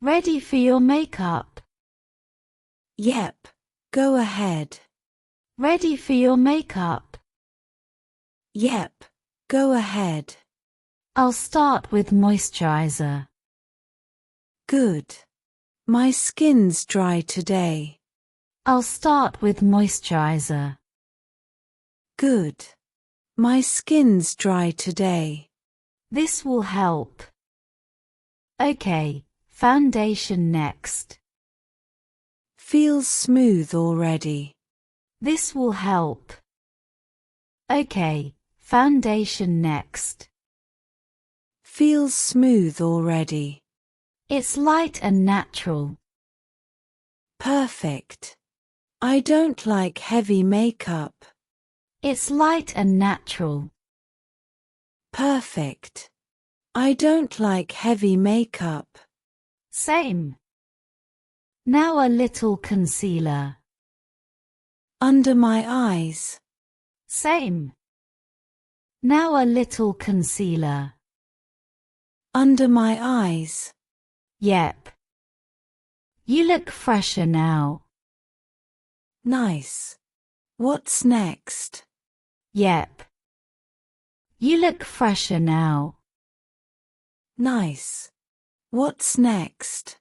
Ready for your makeup? Yep, go ahead. Ready for your makeup? Yep, go ahead. I'll start with moisturizer. Good. My skin's dry today. I'll start with moisturizer. Good. My skin's dry today. This will help. Okay, foundation next. Feels smooth already. This will help. Okay, foundation next. Feels smooth already. It's light and natural. Perfect. I don't like heavy makeup. It's light and natural. Perfect. I don't like heavy makeup. Same. Now a little concealer. Under my eyes. Same. Now a little concealer. Under my eyes. Yep. You look fresher now. Nice. What's next? Yep. You look fresher now. Nice. What's next?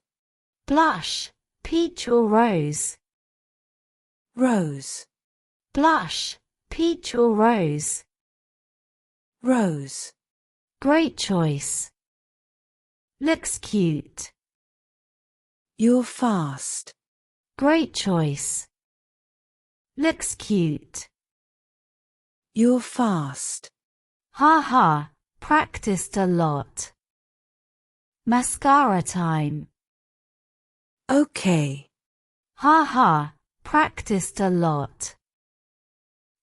Blush, peach or rose? Rose. Blush, peach or rose? Rose. Great choice. Looks cute. You're fast. Great choice. Looks cute. You're fast. Ha ha, practiced a lot. Mascara time. Okay. Ha ha, practiced a lot.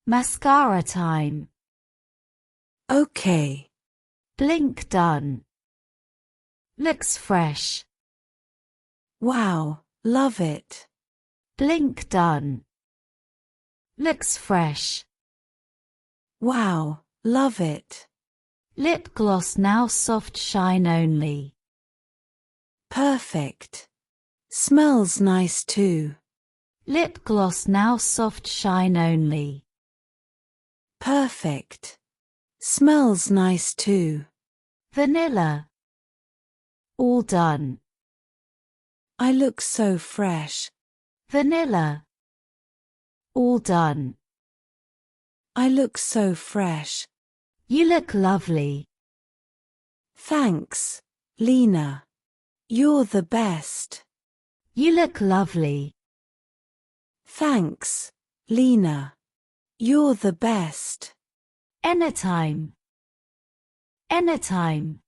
Mascara time. Okay. Blink done. Looks fresh. Wow, love it. Blink done. Looks fresh. Wow, love it. Lip gloss now soft shine only. Perfect. Smells nice too. Lip gloss now soft shine only. Perfect. Smells nice too. Vanilla. All done. I look so fresh. Vanilla. All done. I look so fresh. You look lovely. Thanks, Lena. You're the best. You look lovely. Thanks, Lena. You're the best. Anytime. Anytime.